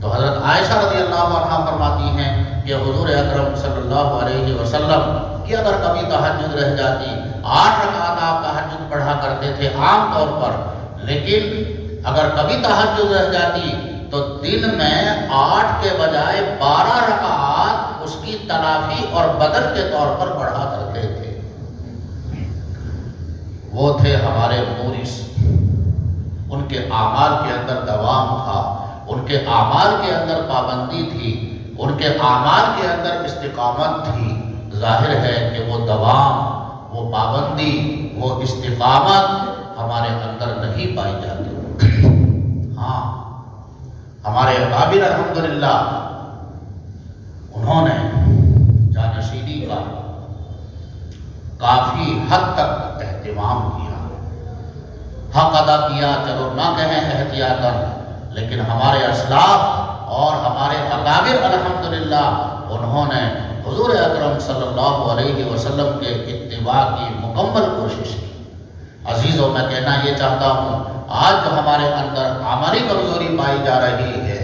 تو حضرت عائشہ رضی اللہ عنہا فرماتی ہیں کہ حضور اکرم صلی اللہ علیہ وسلم کی اگر کبھی تہجد رہ جاتی، 8 رکعت آپ تہجد پڑھا کرتے تھے عام طور پر، لیکن اگر کبھی تہجد رہ جاتی تو دن میں 8 کے بجائے 12 رکعات اس کی تلافی اور بدل کے طور پر پڑھا کرتے تھے۔ وہ تھے ہمارے مورث، ان کے اعمال کے اندر دوام تھا، ان کے اعمال کے اندر پابندی تھی، ان کے اعمال کے اندر استقامت تھی۔ ظاہر ہے کہ وہ دوام، وہ پابندی، وہ استقامت ہمارے اندر نہیں پائی جاتی۔ ہاں، ہمارے اکابر الحمدللہ انہوں نے جانشینی کا کافی حد تک اہتمام کیا، حق ادا کیا، چلو نہ کہیں احتیاطاً، لیکن ہمارے اسلاف اور ہمارے اکابر الحمدللہ انہوں نے حضور اکرم صلی اللہ علیہ وسلم کے اتباع کی مکمل کوشش کی۔ عزیزوں، میں کہنا یہ چاہتا ہوں، آج جو ہمارے اندر عملی کمزوری پائی جا رہی ہے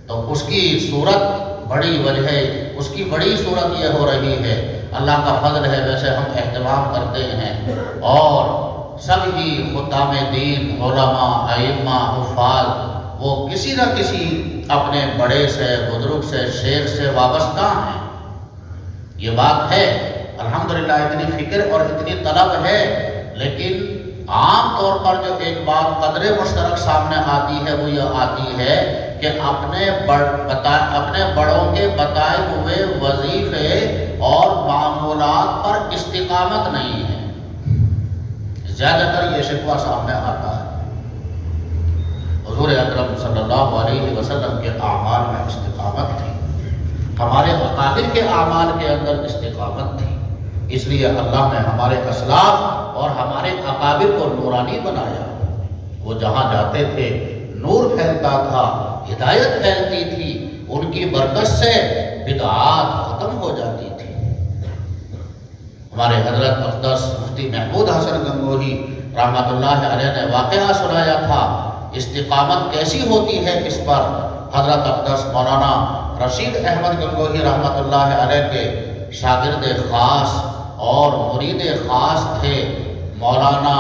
تو اس کی صورت بڑی وجہ، اس کی بڑی صورت یہ ہو رہی ہے، اللہ کا فضل ہے ویسے ہم اہتمام کرتے ہیں اور سب ہی خدام دین، علماء، ائمہ، حفاظ وہ کسی نہ کسی اپنے بڑے سے، بزرگ سے، شیخ سے وابستہ ہیں۔ یہ بات ہے، الحمدللہ اتنی فکر اور اتنی طلب ہے، لیکن عام طور پر جو ایک بات قدر مشترک سامنے آتی ہے وہ یہ آتی ہے کہ اپنے بڑوں کے بتائے ہوئے وظیفے اور معمولات پر استقامت نہیں ہے۔ زیادہ تر یہ شکوہ سامنے آتا ہے۔ حضور اکرم صلی اللہ علیہ وسلم کے اعمال میں استقامت تھی، ہمارے اکابر کے اعمال کے اندر استقامت تھی، اس لیے اللہ نے ہمارے اسلاف اور ہمارے اکابر کو نورانی بنایا۔ وہ جہاں جاتے تھے نور پھیلتا تھا، ہدایت پھیلتی تھی، ان کی برکت سے بدعات ختم ہو جاتی تھی۔ ہمارے حضرت اقدس مفتی محمود حسن گنگوہی رحمۃ اللہ علیہ نے واقعہ سنایا تھا، استقامت کیسی ہوتی ہے اس پر حضرت اقدس مولانا رشید احمد گنگوہی رحمۃ اللہ علیہ کے شاگرد خاص اور مرید خاص تھے مولانا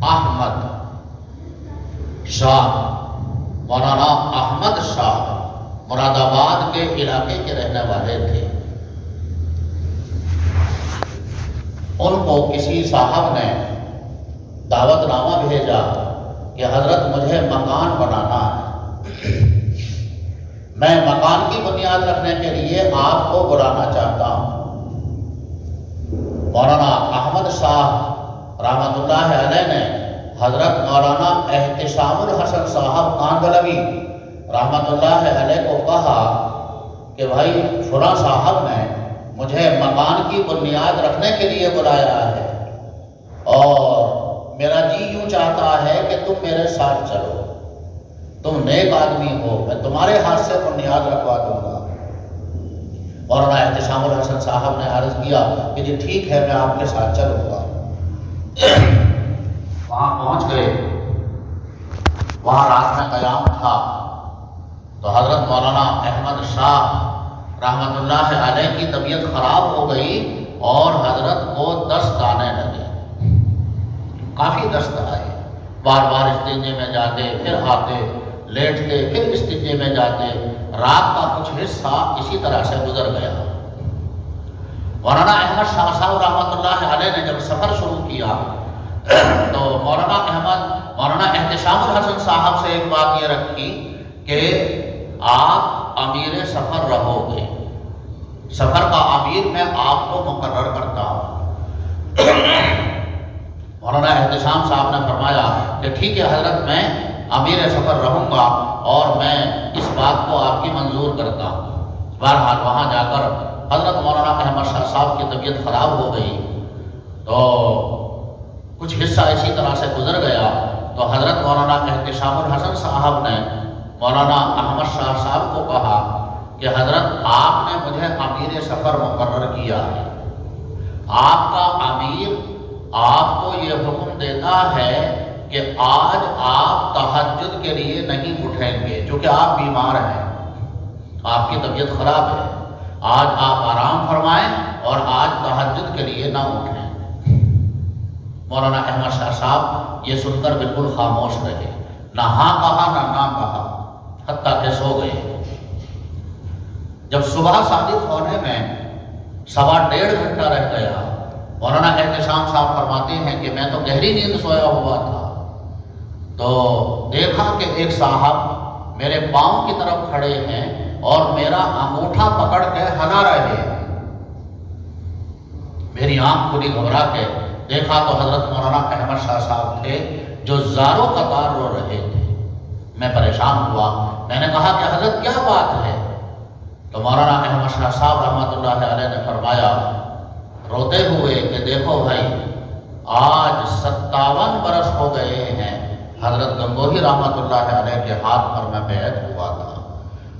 احمد شاہ، مولانا احمد شاہ مراد آباد کے علاقے کے رہنے والے تھے۔ ان کو کسی صاحب نے دعوت نامہ بھیجا کہ حضرت مجھے مکان بنانا ہے، میں مکان کی بنیاد رکھنے کے لیے آپ کو بلانا چاہتا ہوں۔ مولانا احمد شاہ رحمۃ اللہ علیہ نے حضرت مولانا احتشام الحسن صاحب کاندھلوی رحمۃ اللہ علیہ کو کہا کہ بھائی فلاں صاحب نے مجھے مکان کی بنیاد رکھنے کے لیے بلایا ہے اور میرا جی یوں چاہتا ہے کہ تم میرے ساتھ چلو، تم نیک آدمی ہو، میں تمہارے ہاتھ سے بنیاد رکھوا دوں گا۔ مولانا احتشام الحسن صاحب نے عرض کیا کہ جی ٹھیک ہے، میں آپ کے ساتھ چلوں گا۔ وہاں پہنچ گئے، وہاں رات میں قیام تھا تو حضرت مولانا احمد شاہ رحمۃ اللہ علیہ کی طبیعت خراب ہو گئی اور حضرت کو دست آنے لگے، کافی دست آئے، بار بار استنجے میں جاتے، پھر آتے، لیٹتے، پھر استنجے میں جاتے، رات کا کچھ حصہ اسی طرح سے گزر گیا۔ مولانا احمد شاہ صاحب رحمۃ اللہ علیہ نے جب سفر شروع کیا تو مولانا احتشام الحسن صاحب سے ایک بات یہ رکھی کہ آپ امیر سفر رہو گے، سفر کا امیر میں آپ کو مقرر کرتا ہوں۔ مولانا احتشام صاحب نے فرمایا کہ ٹھیک ہے حضرت، میں امیر سفر رہوں گا اور میں اس بات کو آپ کی منظور کرتا ہوں۔ بہرحال وہاں جا کر حضرت مولانا احمد شاہ صاحب کی طبیعت خراب ہو گئی تو کچھ حصہ اسی طرح سے گزر گیا تو حضرت مولانا احتشام الحسن صاحب نے مولانا احمد شاہ صاحب کو کہا کہ حضرت آپ نے مجھے امیر سفر مقرر کیا ہے، آپ کا امیر آپ کو یہ حکم دیتا ہے کہ آج آپ تہجد کے لیے نہیں اٹھیں گے چونکہ آپ بیمار ہیں، آپ کی طبیعت خراب ہے، آج آپ آرام فرمائیں اور آج تہجد کے لیے نہ اٹھیں۔ مولانا احمد شاہ صاحب یہ سن کر بالکل خاموش رہے، نہ ہاں کہا نہ کہا، حتیٰ کہ سو گئے۔ جب صبح صادق ہونے میں 1.5 گھنٹہ رہ گیا، مولانا احتشام صاحب فرماتے ہیں کہ میں تو گہری نیند سویا ہوا تھا، تو دیکھا کہ ایک صاحب میرے پاؤں کی طرف کھڑے ہیں اور میرا انگوٹھا پکڑ کے ہلا رہے ہیں۔ میری آنکھ کھلی، گھبرا کے دیکھا تو حضرت مولانا احمد شاہ صاحب تھے جو زاروں قطار رو رہے تھے۔ میں پریشان ہوا، میں نے کہا کہ حضرت کیا بات ہے؟ تو مولانا احمد شاہ صاحب رحمۃ اللہ علیہ نے فرمایا روتے ہوئے کہ دیکھو بھائی، آج 57 برس ہو گئے ہیں حضرت گنگوہی رحمۃ اللہ علیہ کے ہاتھ پر میں بیعت ہوا تھا،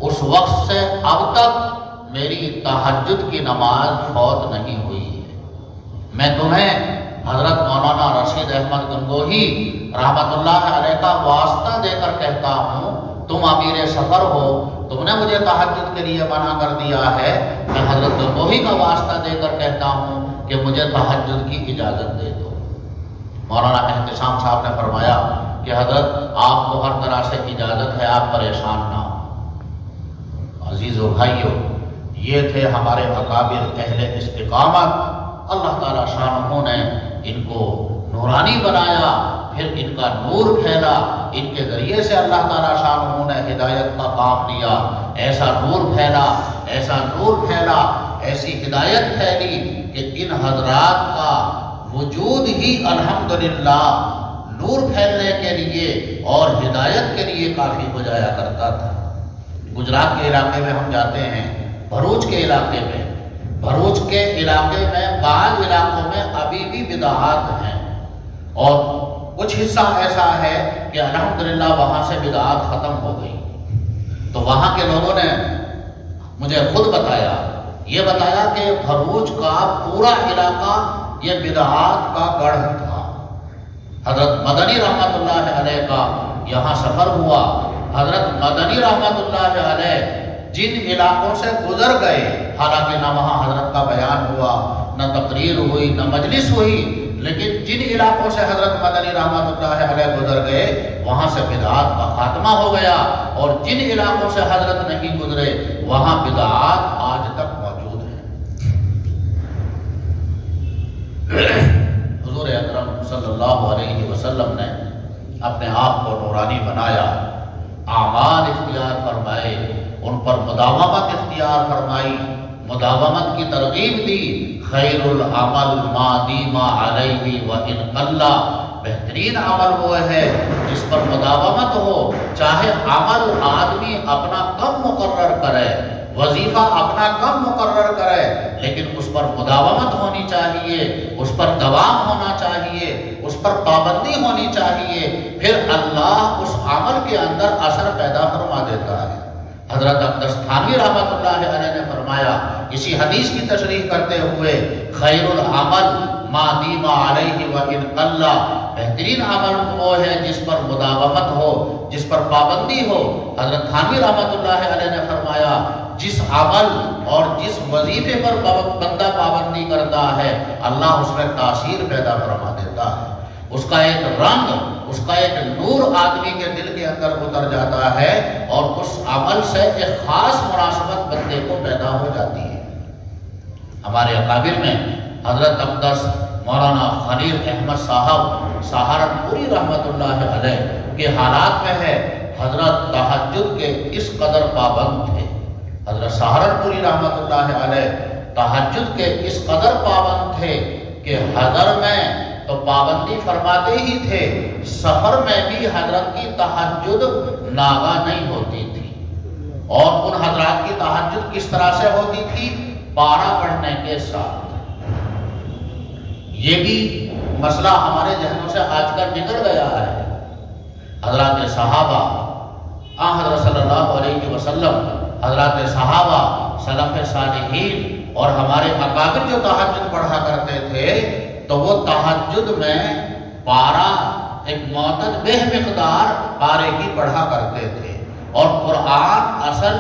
اس وقت سے اب تک میری تہجد کی نماز فوت نہیں ہوئی ہے۔ میں تمہیں حضرت مولانا رشید احمد گنگوہی رحمۃ اللہ علیہ کا واسطہ دے کر کہتا ہوں، تم امیر سفر ہو، تم نے مجھے تہجد کے لیے منع کر دیا ہے، میں حضرت گنگوہی کا واسطہ دے کر کہتا ہوں کہ مجھے تہجد کی اجازت دے دو۔ مولانا احتشام صاحب نے فرمایا کہ حضرت آپ کو ہر طرح سے اجازت ہے، آپ پریشان نہ ہو۔ عزیزو بھائیو، یہ تھے ہمارے اکابر اہل استقامت۔ اللہ تعالیٰ شانہ نے ان کو نورانی بنایا، پھر ان کا نور پھیلا، ان کے ذریعے سے اللہ تعالیٰ شانہ نے ہدایت کا کام لیا۔ ایسا نور پھیلا، ایسا نور پھیلا، ایسی ہدایت پھیلی کہ ان حضرات کا وجود ہی الحمدللہ نور پھیلنے کے لیے اور ہدایت کے لیے کافی ہو جایا کرتا تھا۔ گجرات کے علاقے میں ہم جاتے ہیں، بھروچ کے علاقے میں، بھروچ کے علاقے میں بعض علاقوں میں ابھی بھی بدعات ہیں، اور کچھ حصہ ایسا ہے کہ الحمدللہ وہاں سے بدعات ختم ہو گئی۔ تو وہاں کے لوگوں نے مجھے خود بتایا، یہ بتایا کہ بھروچ کا پورا علاقہ یہ بدعات کا گڑھ تھا۔ حضرت مدنی رحمت اللہ علیہ کا یہاں سفر ہوا، حضرت مدنی رحمت اللہ علیہ جن علاقوں سے گزر گئے، حالانکہ نہ وہاں حضرت کا بیان ہوا، نہ تقریر ہوئی، نہ مجلس ہوئی، لیکن جن علاقوں سے حضرت مدنی رحمت اللہ علیہ گزر گئے وہاں سے بدعات کا خاتمہ ہو گیا، اور جن علاقوں سے حضرت نہیں گزرے وہاں بدعات آج تک موجود ہیں۔ حضور اکرم صلی اللہ علیہ وسلم نے اپنے آپ کو نورانی بنایا، اعمال اختیار فرمائے، ان پر مداومت اختیار فرمائی، مداومت کی ترغیب دی۔ خیر العمل ما دیم علیہ وان قل، بہترین عمل وہ ہے جس پر مداومت ہو، چاہے عمل آدمی اپنا کم مقرر کرے، وظیفہ اپنا کم مقرر کرے، لیکن اس پر مداومت ہونی چاہیے، اس پر دوام ہونا چاہیے، اس پر پابندی ہونی چاہیے، پھر اللہ اس عمل کے اندر اثر پیدا فرما دیتا ہے۔ حضرت اقدس تھانوی رحمۃ اللہ علیہ نے فرمایا اسی حدیث کی تشریح کرتے ہوئے، خیر العمل ما دیم علیہ وان قل، بہترین عمل وہ ہے جس پر مداومت ہو، جس پر پابندی ہو۔ حضرت تھانوی رحمۃ اللہ علیہ نے فرمایا جس عمل اور جس وظیفے پر بندہ پابندی کرتا ہے اللہ اس میں تاثیر پیدا فرما دیتا ہے، اس کا ایک رنگ، اس کا ایک نور آدمی کے دل کے اندر اتر جاتا ہے، اور اس عمل سے ایک خاص مناسبت بندے کو پیدا ہو جاتی ہے۔ ہمارے اکابر میں حضرت اقدس مولانا خلیل احمد صاحب سہارنپوری رحمت اللہ علیہ کے حالات میں ہے، حضرت تہجد کے اس قدر پابند تھے۔ حضرت سہارنپوری رحمت اللہ علیہ تہجد کے اس قدر پابند تھے کہ حضر میں تو پابندی فرماتے ہی تھے، سفر میں بھی حضرت کی تہجد ناغہ نہیں ہوتی تھی۔ اور ان حضرات کی تہجد کس طرح سے ہوتی تھی؟ پارہ پڑھنے کے ساتھ۔ یہ بھی مسئلہ ہمارے ذہنوں سے آج کل نکل گیا ہے۔ حضرات صحابہ، حضرت صلی اللہ علیہ وسلم، حضرات صحابہ، سلف صالحین اور ہمارے اکابر جو تہجد پڑھا کرتے تھے تو وہ تہجد میں پارہ ایک معتد بہ مقدار پارے کی پڑھا کرتے تھے، اور قرآن اصل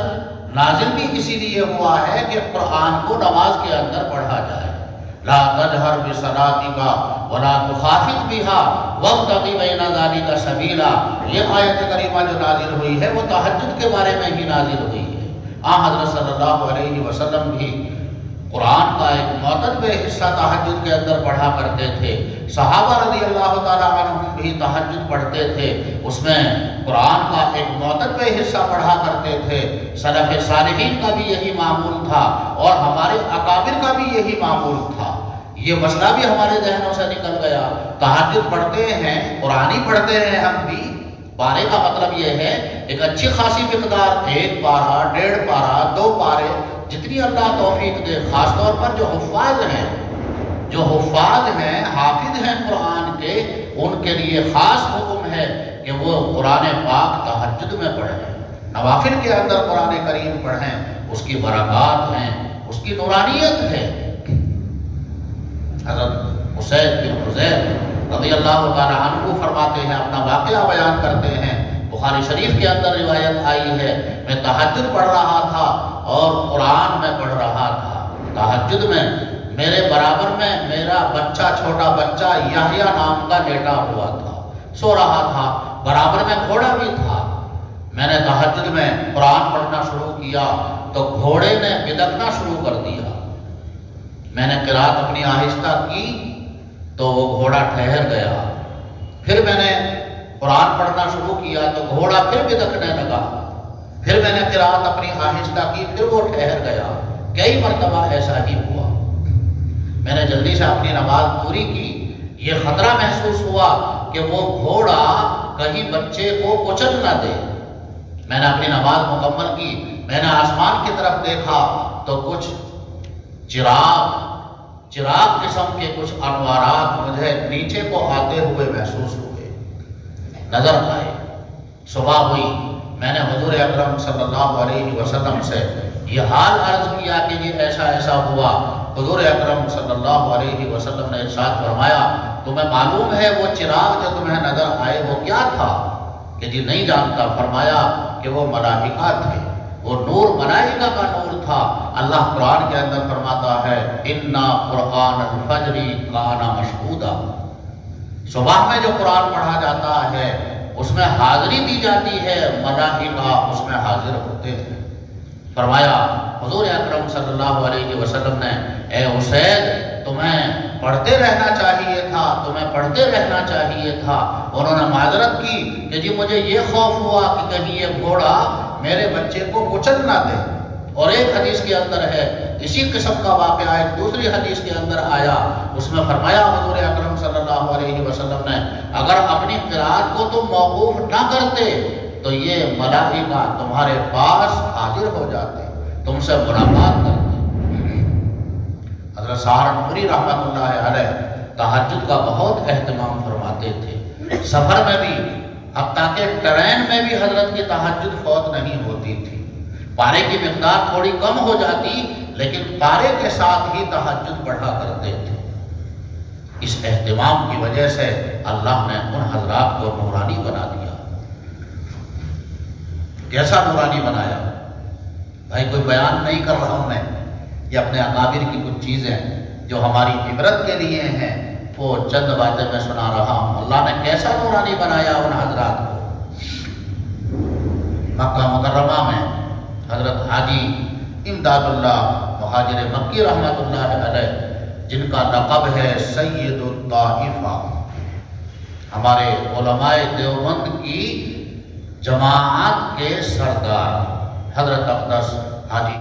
نازل بھی اسی لیے ہوا ہے کہ قرآن کو نماز کے اندر پڑھا جائے۔ لا تجہر بصلاتک ولا تخافت بها وابتغ بین ذلک سبیلا، یہ آیت کریمہ جو نازل ہوئی ہے وہ تہجد کے بارے میں ہی نازل ہوئی ہے۔ حضرت صلی اللہ علیہ وسلم بھی قرآن کا ایک معتدب حصہ تہجد کے اندر پڑھا کرتے تھے، صحابہ رضی اللہ تعالیٰ عنہم بھی تہجد پڑھتے تھے، اس میں قرآن کا ایک معتدب حصہ پڑھا کرتے تھے۔ سلف صالحین کا بھی یہی معمول تھا اور ہمارے اکابر کا بھی یہی معمول تھا۔ یہ مسئلہ بھی ہمارے ذہنوں سے نکل گیا۔ تہجد پڑھتے ہیں، قرآن ہی پڑھتے ہیں ہم بھی۔ پارے کا مطلب یہ ہے ایک اچھی خاصی مقدار، 1 پارہ، 1.5 پارہ، 2 پارے، جتنی اللہ توفیق دے۔ خاص طور پر جو حفاظ ہیں، حافظ ہیں قرآن کے، ان کے لیے خاص حکم ہے کہ وہ قرآن پاک تہجد میں پڑھیں، نوافل کے اندر قرآن کریم پڑھیں۔ اس کی برکات ہیں، اس کی نورانیت ہے۔ حضرت اسید بن حضیر رضی اللہ تعالیٰ عنہ فرماتے ہیں، اپنا واقعہ بیان کرتے ہیں، بخاری شریف کے اندر روایت آئی ہے، میں تہجد پڑھ رہا تھا اور قرآن میں پڑھ رہا تھا۔ تہجد میں میرے برابر میں میرا بچہ، چھوٹا بچہ یحییٰ نام کا لیٹا ہوا تھا، سو رہا تھا، برابر میں گھوڑا بھی تھا۔ میں نے تہجد میں قرآن پڑھنا شروع کیا تو گھوڑے نے بدکنا شروع کر دیا۔ میں نے قرات اپنی آہستہ کی تو وہ گھوڑا ٹھہر گیا۔ پھر میں نے قرآن پڑھنا شروع کیا تو گھوڑا پھر بدکنے لگا۔ پھر میں نے قرات اپنی آہستہ کی، پھر وہ ٹھہر گیا۔ کئی مرتبہ ایسا ہی ہوا۔ میں نے جلدی سے اپنی نماز پوری کی۔ یہ خطرہ محسوس ہوا کہ وہ گھوڑا کہیں بچے کو کچل نہ دے۔ میں نے اپنی نماز مکمل کی۔ میں نے آسمان کی طرف دیکھا تو کچھ چراغ قسم کے کچھ انوارات مجھے نیچے کو آتے ہوئے محسوس ہوئے، نظر آئے۔ صبح ہوئی، میں نے حضور اکرم صلی اللہ علیہ وسلم سے یہ حال عرض کیا کہ یہ ایسا ایسا ہوا۔ حضور اکرم صلی اللہ علیہ وسلم نے ارشاد فرمایا، تمہیں معلوم ہے وہ چراغ جو تمہیں نظر آئے وہ کیا تھا؟ کہ جی نہیں جانتا۔ فرمایا کہ وہ ملائکہ تھے، وہ نور ملائکہ کا نور تھا۔ اللہ قرآن کے اندر فرماتا ہے، اِنَّا قُرْآنَ الْفَجْرِ كَانَ مَشْهُودًا، صبح میں جو قرآن پڑھا جاتا ہے اس میں حاضری دی جاتی ہے، ملائکہ اس میں حاضر ہوتے ہیں۔ فرمایا حضور اکرم صلی اللہ علیہ وسلم نے، اے اسید تمہیں پڑھتے رہنا چاہیے تھا، تمہیں پڑھتے رہنا چاہیے تھا۔ انہوں نے معذرت کی کہ جی مجھے یہ خوف ہوا کہ کہیں یہ گھوڑا میرے بچے کو کچل نہ دے۔ اور ایک حدیث کے اندر ہے اسی قسم کا واقعہ، ایک دوسری حدیث کے اندر آیا، اس میں فرمایا حضور اکرم صلی اللہ علیہ وسلم نے، اگر اپنی قرات کو تم موقوف نہ کرتے تو یہ ملائکہ تمہارے پاس حاضر ہو جاتے، تم سے ملاقات کرتے۔ حضرت سہارنپوری رحمۃ اللہ علیہ تہجد کا بہت اہتمام فرماتے تھے۔ سفر میں بھی، حتیٰ کہ ٹرین میں بھی حضرت کی تہجد فوت نہیں ہوتی تھی۔ پارے کی مقدار تھوڑی کم ہو جاتی لیکن پارے کے ساتھ ہی تہجد پڑھا کرتے تھے۔ اس اہتمام کی وجہ سے اللہ نے ان حضرات کو نورانی بنا دیا۔ کیسا نورانی بنایا؟ بھائی کوئی بیان نہیں کر رہا ہوں میں، یہ اپنے اکابر کی کچھ چیزیں جو ہماری عبرت کے لیے ہیں وہ چند باتیں میں سنا رہا ہوں۔ اللہ نے کیسا نورانی بنایا ان حضرات کو۔ مکہ مکرمہ میں حضرت حاجی امداد اللہ مہاجر مکی رحمۃ اللہ علیہ، جن کا لقب ہے سید الطائفہ، ہمارے علماء دیوبند کی جماعت کے سردار حضرت اقدس حاجی